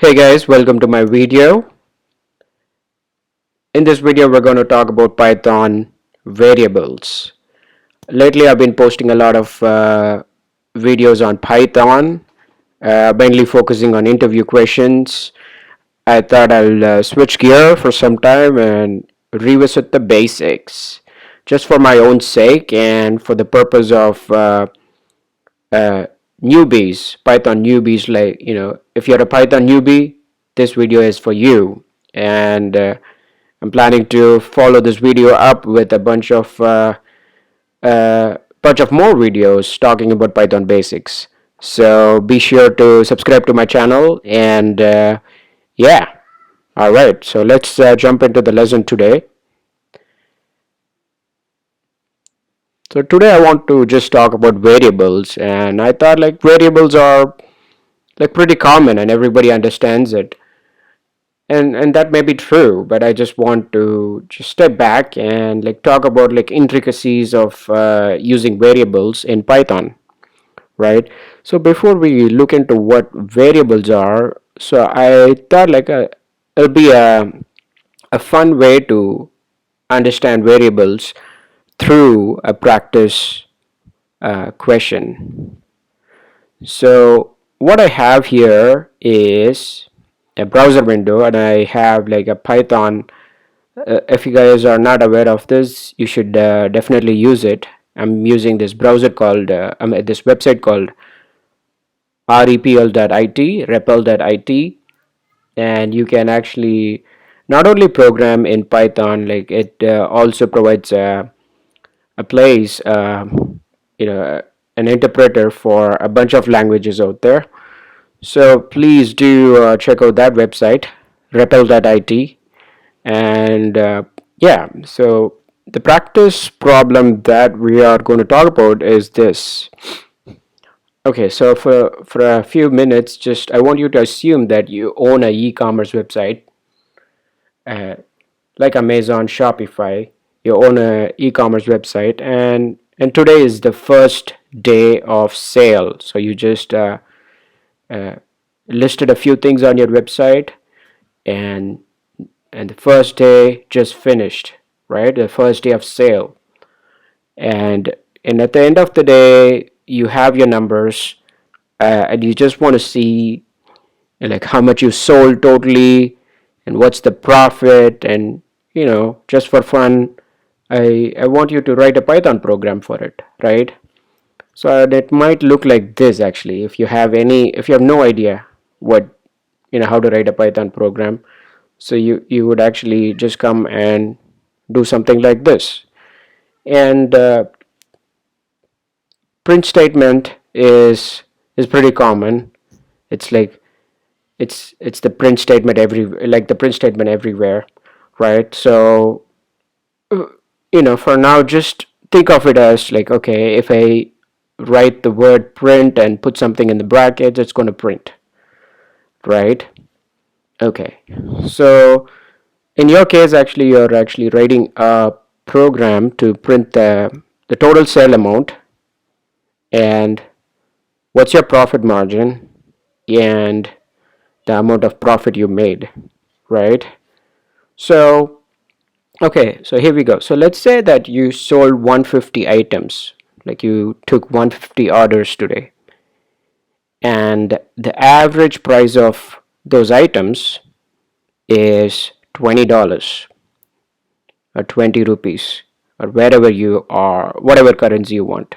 Hey guys, welcome to my video. In this video, we're going to talk about Python variables. Lately, I've been posting a lot of videos on Python, mainly focusing on interview questions. I thought I'll switch gear for some time and revisit the basics, just for my own sake and for the purpose of uh, newbies, Python newbies. Like, if you're a Python newbie, this video is for you. And I'm planning to follow this video up with a bunch of more videos talking about Python basics. So be sure to subscribe to my channel and yeah. All right. So let's jump into the lesson today. So today I want to just talk about variables, and I thought like variables are like pretty common and everybody understands it. And that may be true, but I just want to just step back and like talk about like intricacies of using variables in Python, right? So before we look into what variables are, so I thought like it'll be a fun way to understand variables through a practice question. So what I have here is a browser window, and I have like a Python. If you guys are not aware of this, you should definitely use it. I'm using this browser called this website called repl.it, and you can actually not only program in Python, like it also provides a place, you know, an interpreter for a bunch of languages out there. So please do check out that website, repl.it. And yeah, so the practice problem that we are going to talk about is this. Okay, so for a few minutes, just I want you to assume that you own a e-commerce website, uh, like Amazon, Shopify. You own a e-commerce website, and today is the first day of sale. So you just uh, listed a few things on your website, and and the first day just finished, right? The first day of sale, and at the end of the day, you have your numbers, and you just want to see like how much you sold totally, and what's the profit, and just for fun, I want you to write a Python program for it, right? So it might look like this actually. If you have no idea what how to write a Python program, so you would actually just come and do something like this. And print statement is pretty common. It's like it's the print statement everywhere, right? So for now, just think of it as like, okay, if I write the word print and put something in the brackets, it's going to print, right? Okay, so in your case, actually, you're actually writing a program to print the total sale amount, and what's your profit margin, and the amount of profit you made, right? So, okay, so here we go. So let's say that you sold 150 items, like you took 150 orders today, and the average price of those items is $20 or 20 rupees, or wherever you are, whatever currency you want.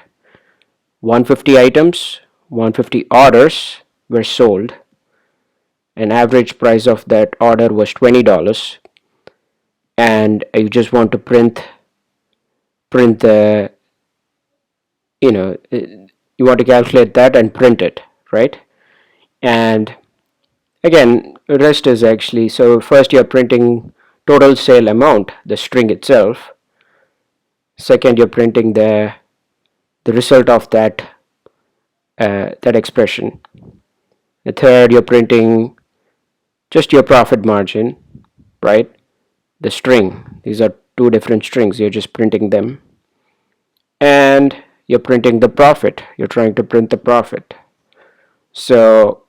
150 items, 150 orders were sold. An average price of that order was $20, and you just want to print the you want to calculate that and print it, right? And again, rest is actually, so first you're printing total sale amount, the string itself. Second, you're printing the result of that expression. The third, you're printing just your profit margin, right? The string. These are two different strings. You're just printing them. And you're printing the profit. You're trying to print the profit. So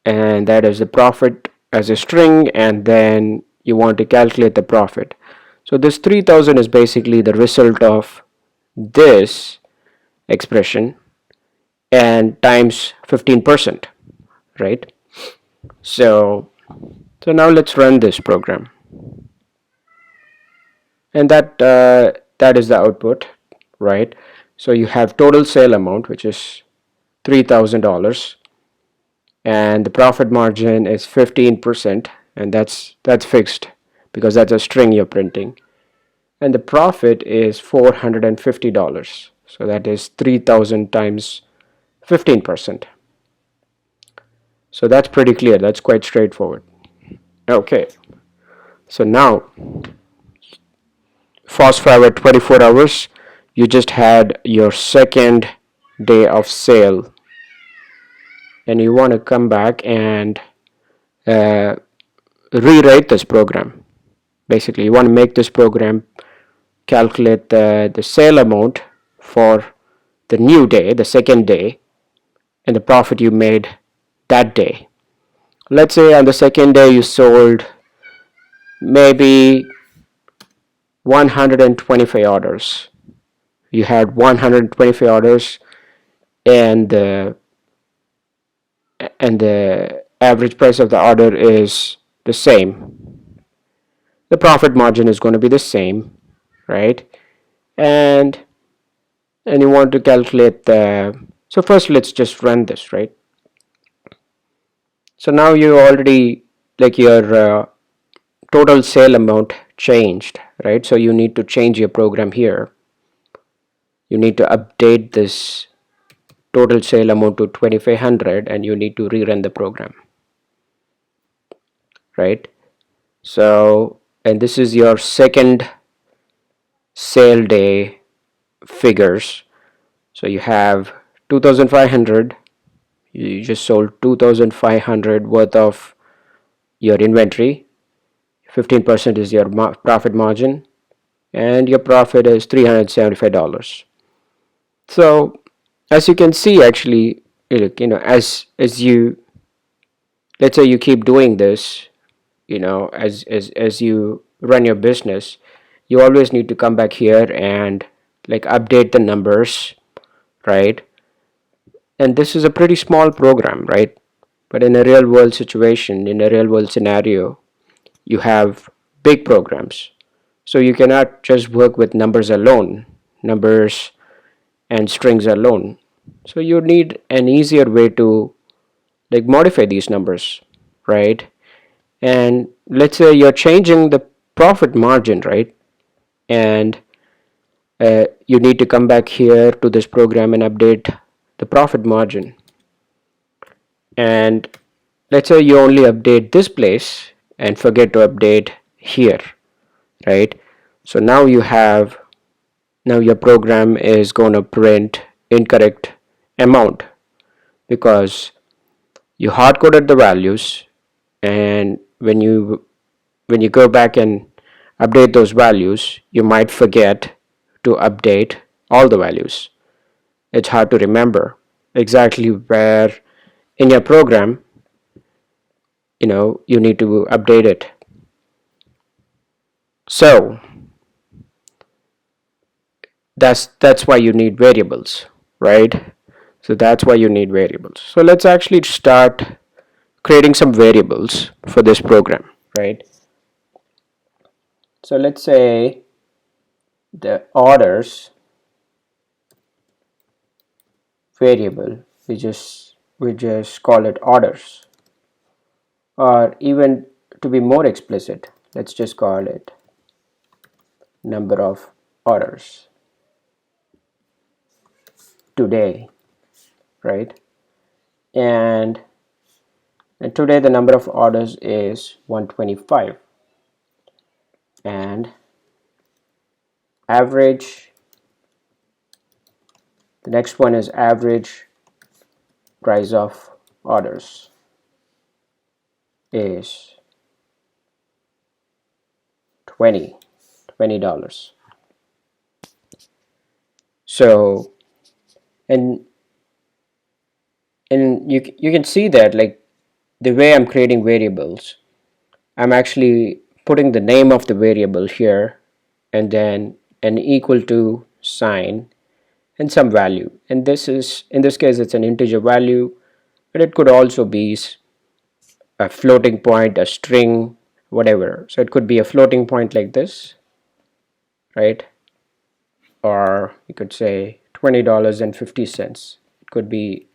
and that is the profit as a string, and then you want to calculate the profit. So this 3000 is basically the result of this expression and times 15%, right? So now let's run this program, and that is the output, right? So you have total sale amount, which is $3,000, and the profit margin is 15%, and that's fixed because that's a string you're printing, and the profit is $450. So that is 3,000 times 15%. So that's pretty clear. That's quite straightforward. Okay, so now fast forward 24 hours, you just had your second day of sale, and you want to come back and uh, rewrite this program. Basically, you want to make this program calculate the sale amount for the new day, the second day, and the profit you made that day. Let's say on the second day you sold maybe 125 orders. You had 125 orders, and the average price of the order is the same. The profit margin is going to be the same, right? And you want to calculate the, so first let's just run this, right? So now you already, like, your total sale amount changed, right? So you need to change your program here. You need to update this total sale amount to 2500, and you need to rerun the program, right? So, and this is your second sale day figures. So you have 2500, you just sold 2500 worth of your inventory, 15% is your profit margin, and your profit is $375. So as you can see, actually, as you, let's say you keep doing this, as you run your business, you always need to come back here and like update the numbers, right? And this is a pretty small program, right? But in a real world situation, in a real world scenario, you have big programs. So you cannot just work with numbers alone, numbers and strings alone. So you need an easier way to like modify these numbers, right? And let's say you're changing the profit margin, right? And you need to come back here to this program and update the profit margin. And let's say you only update this place and forget to update here, right? So now you have, now your program is going to print incorrect amount because you hard coded the values, and when you go back and update those values, you might forget to update all the values. It's hard to remember exactly where in your program you need to update it. So that's why you need variables, right? So that's why you need variables. So let's actually start creating some variables for this program, right? So let's say the orders variable, we just call it orders, or even to be more explicit, let's just call it number of orders today, right? And today the number of orders is 125, and average, the next one is average price of orders is $20. So, and you can see that, like, the way I'm creating variables, I'm actually putting the name of the variable here and then an equal to sign and some value. And this is, in this case, it's an integer value, but it could also be a floating point, a string, whatever. So it could be a floating point like this, right? Or you could say $20.50. It could be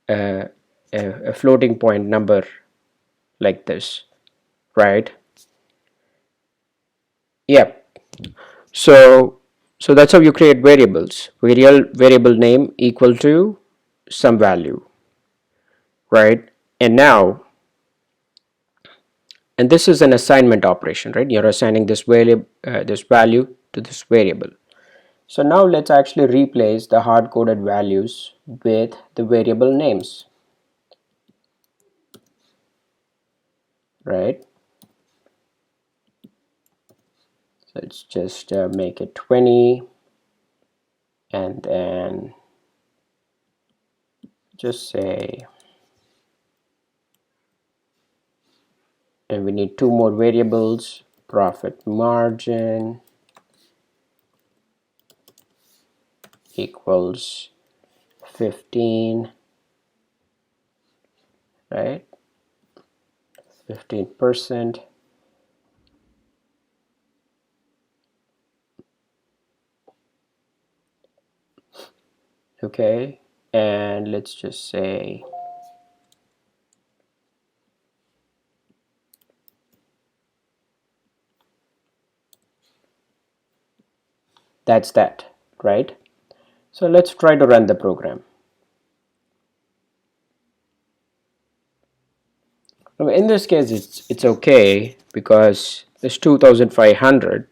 a, a floating point number like this, right? Yep. So that's how you create variables. Variable name equal to some value, right? And now, and this is an assignment operation, right? You're assigning this variable, this value to this variable. So now let's actually replace the hard-coded values with the variable names, right? So let's just make it 20 and then just say, and we need two more variables, profit margin equals 15, right? 15%. Okay, and let's just say that's that, right? So let's try to run the program. Now in this case, it's okay because this 2500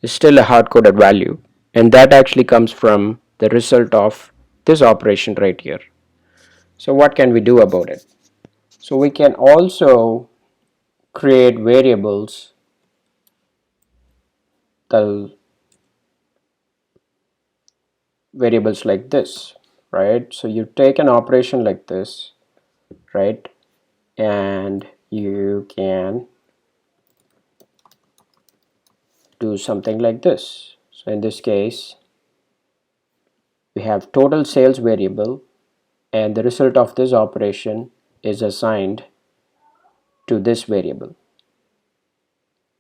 is still a hard-coded value, and that actually comes from the result of this operation right here. So what can we do about it? So we can also create variables, the variables like this, right? So you take an operation like this, right, and you can do something like this. So in this case, we have total sales variable, and the result of this operation is assigned to this variable.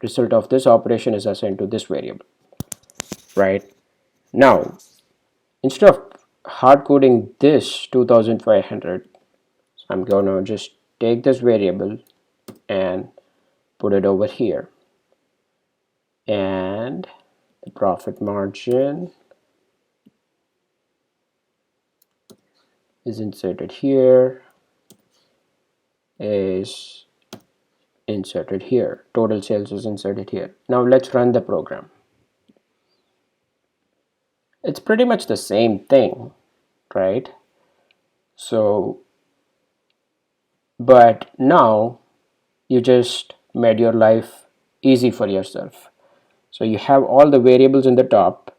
Result of this operation is assigned to this variable, right? Now, instead of hard coding this 2500, I'm gonna just take this variable and put it over here, and the profit margin is inserted here, is inserted here, total sales is inserted here. Now let's run the program. It's pretty much the same thing, right? So, but now you just made your life easy for yourself. So you have all the variables in the top,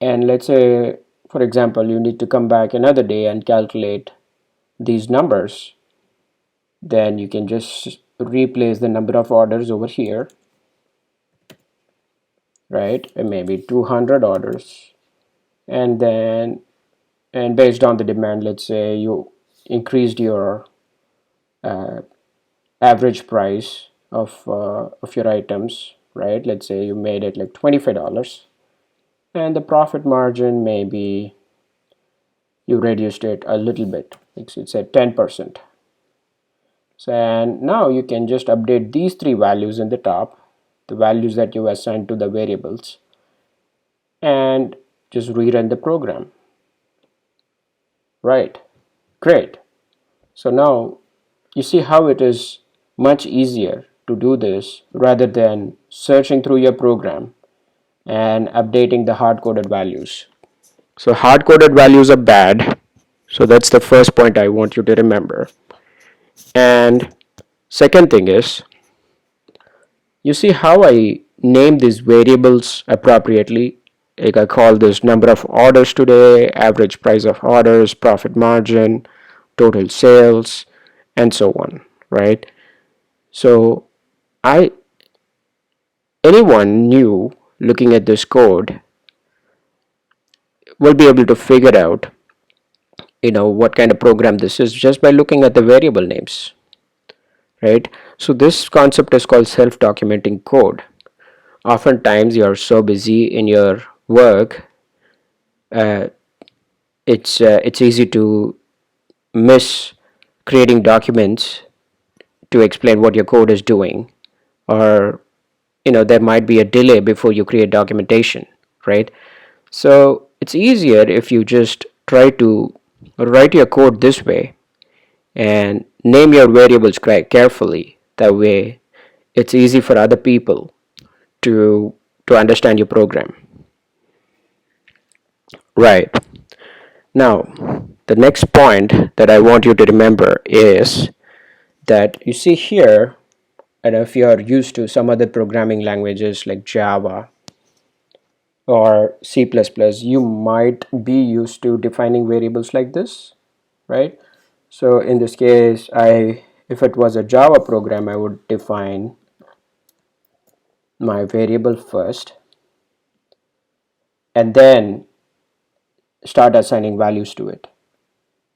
and let's say, for example, you need to come back another day and calculate these numbers. Then you can just replace the number of orders over here, right? And maybe 200 orders, and then, and based on the demand, let's say you increased your average price of your items, right? Let's say you made it like $25, and the profit margin maybe you reduced it a little bit, it's at 10%. So, and now you can just update these three values in the top, the values that you assigned to the variables, and just rerun the program. Right, great. So now you see how it is much easier to do this rather than searching through your program and updating the hard-coded values. So hard-coded values are bad. So that's the first point I want you to remember. And second thing is, you see how I name these variables appropriately. Like I call this number of orders today, average price of orders, profit margin, total sales, and so on, right? So I anyone new looking at this code will be able to figure out what kind of program this is just by looking at the variable names, right? So this concept is called self-documenting code. Oftentimes you're so busy in your work, uh, it's easy to miss creating documents to explain what your code is doing, or there might be a delay before you create documentation, right? So it's easier if you just try to write your code this way and name your variables carefully. That way it's easy for other people to understand your program. Right. Now, the next point that I want you to remember is that you see here, and if you are used to some other programming languages like Java or C++, you might be used to defining variables like this, right? So in this case, if it was a Java program, I would define my variable first and then start assigning values to it.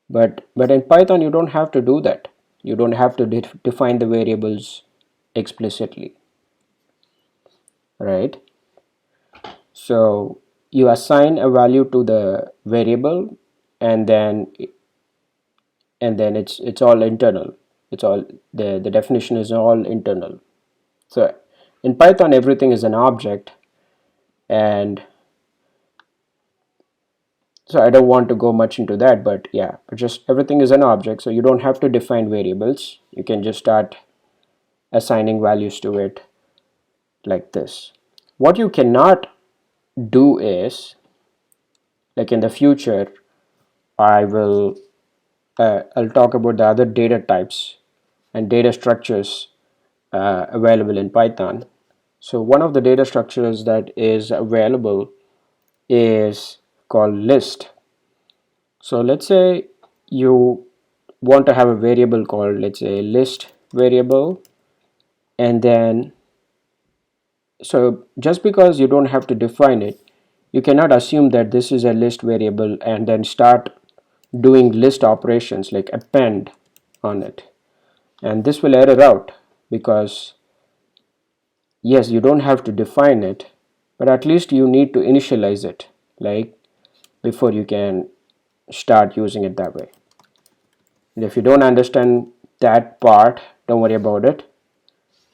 But in Python, you don't have to do that. You don't have to define the variables explicitly, right? So you assign a value to the variable, and then it's all internal. It's all the definition is all internal. So in Python, everything is an object, and so I don't want to go much into that, but yeah, just everything is an object, so you don't have to define variables. You can just start assigning values to it like this. What you cannot do is, like in the future, I'll talk about the other data types and data structures available in Python. So one of the data structures that is available is called list. So let's say you want to have a variable called, let's say, list variable, and then so just because you don't have to define it, you cannot assume that this is a list variable and then start doing list operations like append on it, and this will error out because yes, you don't have to define it, but at least you need to initialize it, like before you can start using it that way. And if you don't understand that part, don't worry about it.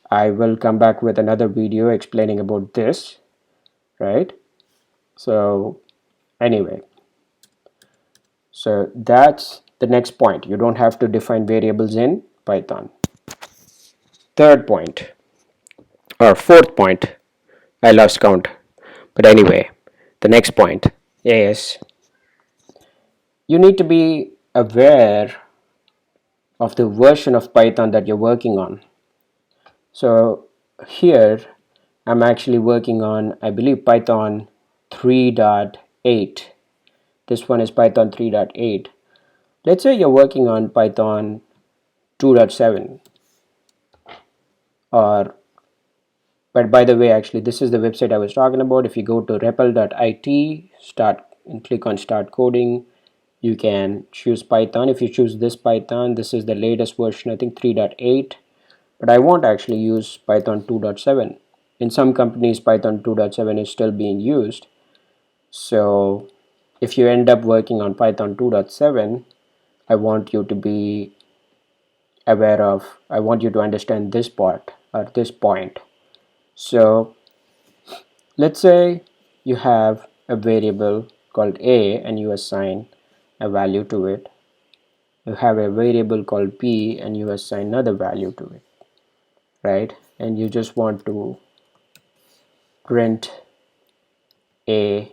I will come back with another video explaining about this, right? So anyway, so that's the next point. You don't have to define variables in Python. Third point, or fourth point, I lost count. But anyway, the next point is you need to be aware of the version of Python that you're working on. So here I'm actually working on, I believe, Python 3.8. This one is Python 3.8. Let's say you're working on Python 2.7, or but by the way, actually this is the website I was talking about. If you go to repl.it, start and click on start coding, you can choose Python. If you choose this Python, this is the latest version, I think 3.8, but I won't actually use Python 2.7. In some companies Python 2.7 is still being used. So if you end up working on Python 2.7, I want you to be aware of, I want you to understand this part or this point. So let's say you have a variable called a and you assign a value to it. You have a variable called b and you assign another value to it, right? And you just want to print a,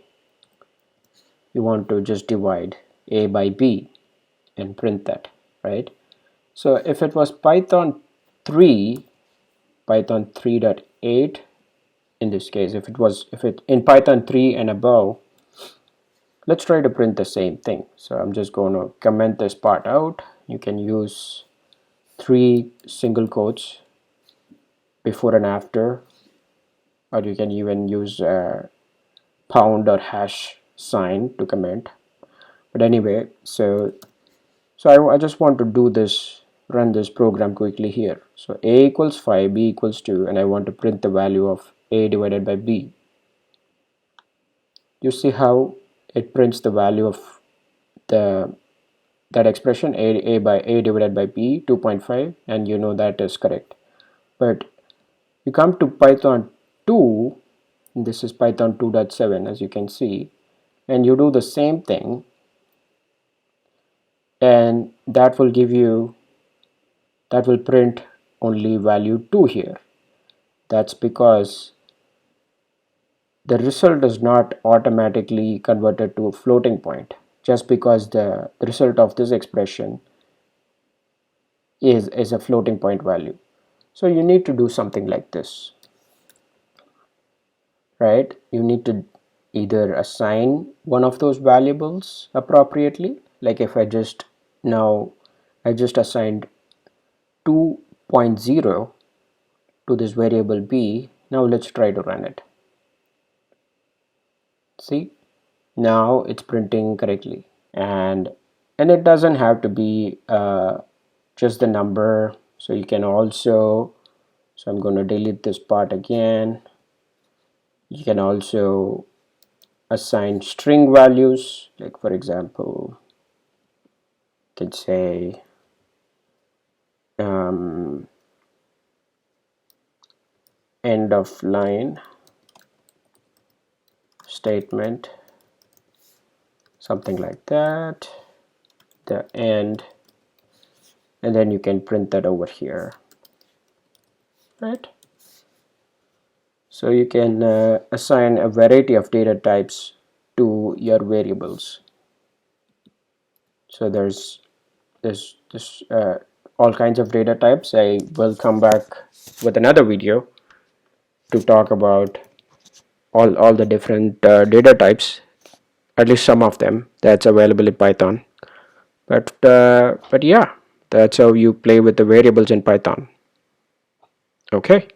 you want to just divide a by b and print that, right? So if it was Python 3, Python 3.8, in this case, if it in Python 3 and above, let's try to print the same thing. So I'm just going to comment this part out. You can use three single quotes before and after, or you can even use pound or hash sign to comment. But anyway, I just want to do this, run this program quickly here. So a equals 5, b equals 2, and I want to print the value of a divided by b. You see how it prints the value of the that expression, a divided by b, 2.5, and you know that is correct. But you come to Python 2, this is Python 2.7 as you can see, and you do the same thing, and that will print only value 2 here. That's because the result is not automatically converted to a floating point, just because the result of this expression is a floating point value. So you need to do something like this, right? You need to either assign one of those variables appropriately, like if I just assigned 2.0 to this variable b. Now let's try to run it. See, now it's printing correctly, and it doesn't have to be just the number. So you can also, so I'm going to delete this part again. You can also assign string values, like for example, you can say end of line statement, something like that, the end, and then you can print that over here, right? So you can assign a variety of data types to your variables. So there's all kinds of data types. I will come back with another video to talk about all the different data types, at least some of them that's available in Python. But yeah, that's how you play with the variables in Python. Okay,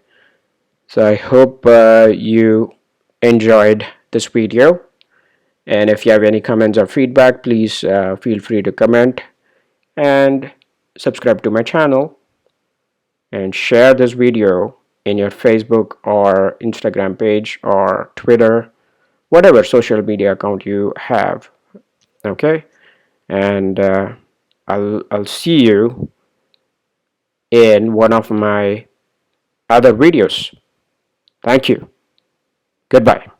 so I hope you enjoyed this video, and if you have any comments or feedback, please feel free to comment and subscribe to my channel and share this video in your Facebook or Instagram page or Twitter, whatever social media account you have. Okay, and I'll see you in one of my other videos. Thank you. Goodbye.